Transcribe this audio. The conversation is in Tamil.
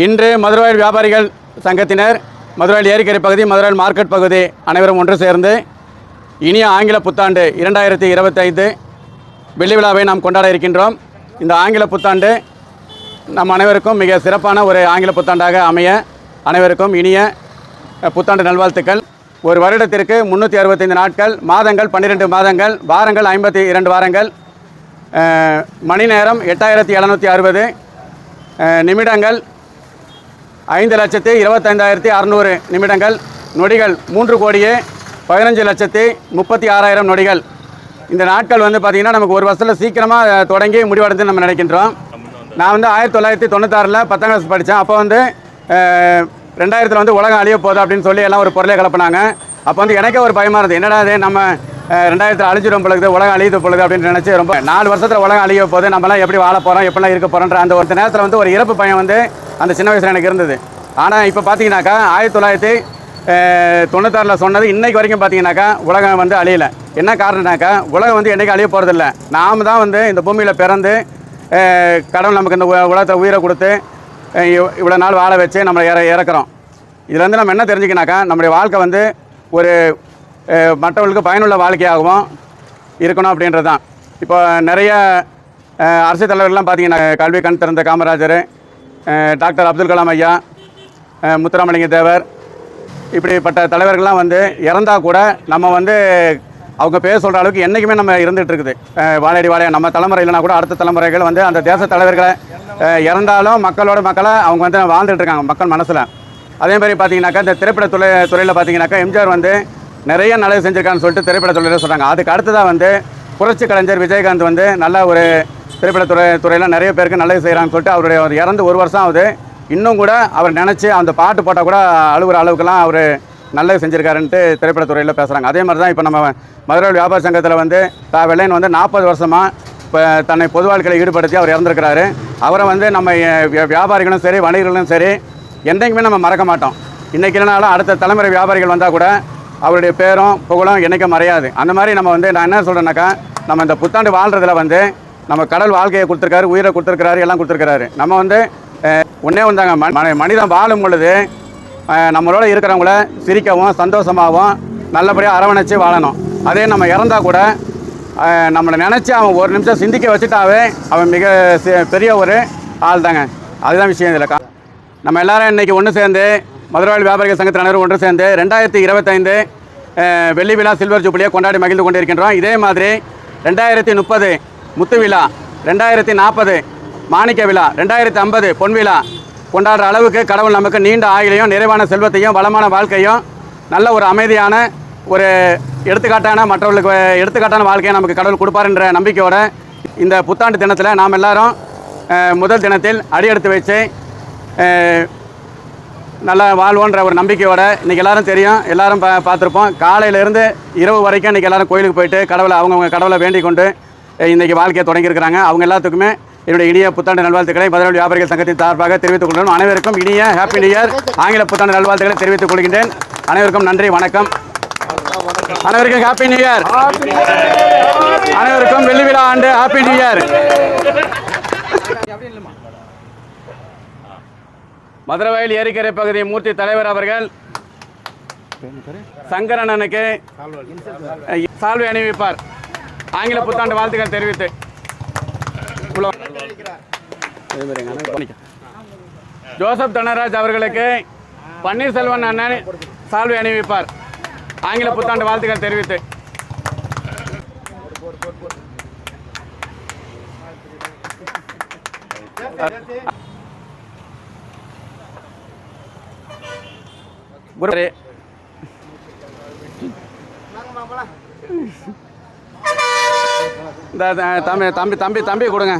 இன்று மதுரவாயல் வியாபாரிகள் சங்கத்தினர் மதுரவாயல் ஏரிக்கரை பகுதி, மதுரவாயல் மார்க்கெட் பகுதி அனைவரும் ஒன்று சேர்ந்து இனிய ஆங்கில புத்தாண்டு 2025 வெள்ளி விழாவை நாம் கொண்டாட இருக்கின்றோம். இந்த ஆங்கில புத்தாண்டு நம் அனைவருக்கும் மிக சிறப்பான ஒரு ஆங்கில புத்தாண்டாக அமைய அனைவருக்கும் இனிய புத்தாண்டு நல்வாழ்த்துக்கள். ஒரு வருடத்திற்கு 365 நாட்கள், மாதங்கள் 12 மாதங்கள், வாரங்கள் 52 வாரங்கள், மணி நேரம் 8760, நிமிடங்கள் 5,25,600 நிமிடங்கள், நொடிகள் 3,15,36,000 நொடிகள். இந்த நாட்கள் பார்த்திங்கன்னா நமக்கு ஒரு வருஷத்தில் சீக்கிரமாக தொடங்கி முடிவடைந்து நம்ம நினைக்கின்றோம். நான் 1996 10ஆம் கிளாஸ் படித்தேன். அப்போ 2000 உலகம் அழிய போகுது அப்படின்னு சொல்லி எல்லாம் ஒரு பொருளை கலப்பினாங்க. அப்போ எனக்கே ஒரு பயமாக இருந்தது, என்னடா அது நம்ம 2000 அழிஞ்சிடும் பொழுது, உலகம் அழியுது பொழுது அப்படின்னு நினச்சி ரொம்ப 4 வருஷத்தில் உலகம் அழிய போகுது, நம்மளாம் எப்படி வாழ போகிறோம், எப்படிலாம் இருக்க போகிறோன்ற அந்த ஒரு நேரத்தில் ஒரு இறப்பு பயம் அந்த சின்ன வயசில் எனக்கு இருந்தது. ஆனால் இப்போ பார்த்தீங்கன்னாக்கா 1996 சொன்னது இன்னைக்கு வரைக்கும் பார்த்தீங்கன்னாக்கா உலகம் அழியலை. என்ன காரணம்னாக்கா உலகம் என்றைக்கும் அழிய போகிறதில்ல. நாம் தான் இந்த பூமியில் பிறந்து கடவுள் நமக்கு இந்த உலகத்தில் உயிரை கொடுத்து இவ்வளோ நாள் வாழ வச்சு நம்ம இறக்குறோம். இதுலேருந்து நம்ம என்ன தெரிஞ்சுக்கினாக்கா நம்முடைய வாழ்க்கை ஒரு மற்றவர்களுக்கு பயனுள்ள வாழ்க்கையாகவும் இருக்கணும் அப்படின்றது தான். இப்போ நிறைய அரசியல் தலைவர்கள்லாம் பார்த்தீங்கன்னா கல்வி கண் திறந்த காமராஜர், டாக்டர் அப்துல் கலாம் ஐயா, முத்துராமலிங்க தேவர், இப்படிப்பட்ட தலைவர்கள்லாம் இறந்தால் கூட நம்ம அவங்க பேர் சொல்கிற அளவுக்கு என்றைக்குமே நம்ம இருந்துகிட்டு இருக்குது. வாழையடி வாழையாக நம்ம தலைமுறை இல்லைனா கூட அடுத்த தலைமுறைகள் அந்த தேச தலைவர்களை இறந்தாலும் மக்களோட மக்களாக அவங்க வாழ்ந்துட்டு இருக்காங்க மக்கள் மனசில். அதே மாதிரி பார்த்தீங்கன்னாக்கா இந்த திரைப்பட துறையில் பார்த்தீங்கன்னாக்கா எம்ஜிஆர் நிறைய நல்லது செஞ்சுருக்கான்னு சொல்லிட்டு திரைப்பட துறையில் சொல்கிறாங்க. அதுக்கு அடுத்ததாக புரட்சி கலைஞர் விஜயகாந்த் நல்ல ஒரு திரைப்பட துறையில் நிறைய பேருக்கு நல்லது செய்கிறான்னு சொல்லிட்டு அவருடைய இறந்து ஒரு வருஷம் ஆகுது. இன்னும் கூட அவர் நினச்சி அந்த பாட்டு போட்டால் கூட அழுகிற அளவுக்குலாம் அவர் நல்லது செஞ்சுருக்காருன்ட்டு திரைப்படத்துறையில் பேசுகிறாங்க. அதே மாதிரி தான் இப்போ நம்ம மதுரை வியாபார சங்கத்தில் வெள்ளையன் 40 வருஷமாக இப்போ தன்னை பொது வாழ்க்கையில் ஈடுபடுத்தி அவர் இறந்துருக்கிறாரு. அவரை நம்ம வியாபாரிகளும் சரி வணிகர்களும் சரி என்றைக்குமே நம்ம மறக்க மாட்டோம். இன்றைக்கி இல்லைனாலும் அடுத்த தலைமுறை வியாபாரிகள் வந்தால் கூட அவருடைய பேரும் புகழும் என்றைக்கும் மறையாது. அந்த மாதிரி நம்ம நான் என்ன சொல்கிறேன்னாக்கா நம்ம இந்த புத்தாண்டு வாழ்கிறதுல நம்ம கடல் வாழ்க்கையை கொடுத்துருக்காரு, உயிரை கொடுத்துருக்கிறாரு, எல்லாம் கொடுத்துருக்கிறாரு. நம்ம ஒன்றே வந்தாங்க, மனிதன் வாழும் பொழுது நம்மளோட இருக்கிறவங்கள சிரிக்கவும் சந்தோஷமாகவும் நல்லபடியாக அரவணைச்சு வாழணும். அதே நம்ம இறந்தால் கூட நம்மளை நினச்சி அவன் ஒரு நிமிஷம் சிந்திக்க வச்சுட்டாவே அவன் மிக பெரிய ஒரு ஆள் தாங்க. அதுதான் விஷயம். இதில் நம்ம எல்லோரும் இன்றைக்கி ஒன்று சேர்ந்து மதுரவாயல் வியாபாரிகள் சங்கத்தின் அனைவரும் ஒன்று சேர்ந்து 2025 வெள்ளி விழா சில்வர் ஜூப்ளியை கொண்டாடி மகிழ்ந்து கொண்டிருக்கின்றோம். இதே மாதிரி 2030 முத்து விழா, 2040 மாணிக்க விழா, 2050 பொன் விழா கொண்டாடுற அளவுக்கு கடவுள் நமக்கு நீண்ட ஆயுளையும் நிறைவான செல்வத்தையும் வளமான வாழ்க்கையும் நல்ல ஒரு அமைதியான ஒரு மற்றவர்களுக்கு எடுத்துக்காட்டான வாழ்க்கையை நமக்கு கடவுள் கொடுப்பார்ன்ற நம்பிக்கையோட இந்த புத்தாண்டு தினத்தில் நாம் எல்லாரும் முதல் தினத்தில் அடியெடுத்து வச்சு நல்லா வாழ்வோன்ற ஒரு நம்பிக்கையோட இன்றைக்கி எல்லோரும் தெரியும், எல்லோரும் பார்த்துருப்போம். காலையிலேருந்து இரவு வரைக்கும் இன்றைக்கி எல்லோரும் கோயிலுக்கு போயிட்டு அவங்கவுங்க கடவுளை வேண்டிக் கொண்டு இன்றைக்கி வாழ்க்கையை தொடங்கியிருக்கிறாங்க. அவங்க எல்லாத்துக்குமே என்னுடைய இனிய புத்தாண்டு நல்வாழ்த்துக்களை மதுரை வியாபாரிகள் சங்கத்தின் சார்பாக தெரிவித்துக் கொள்கிறேன். அனைவருக்கும் இனிய ஹாப்பி நியூ இயர் ஆங்கில புத்தாண்டு நல்வாழ்த்துக்களை தெரிவித்துக் கொள்கின்றேன். அனைவருக்கும் நன்றி, வணக்கம். அனைவருக்கும் ஹாப்பி நியூ இயர். அனைவருக்கும் வெள்ளி விழா ஆண்டு ஹாப்பி நியூ இயர். மதுரவாயல் ஏரிக்கரை பகுதி மூர்த்தி தலைவர் அவர்கள் சங்கரண்ணனுக்கு சால்வை அணிவிப்பார். ஆங்கில புத்தாண்டு வாழ்த்துக்கள் தெரிவித்து ஜோசப் தனராஜ் அவர்களுக்கு பன்னீர்செல்வன் அண்ணன் சால்வை அணிவிப்பார். ஆங்கில புத்தாண்டு வாழ்த்துக்கள் தெரிவித்து தம்பி கொடுங்க.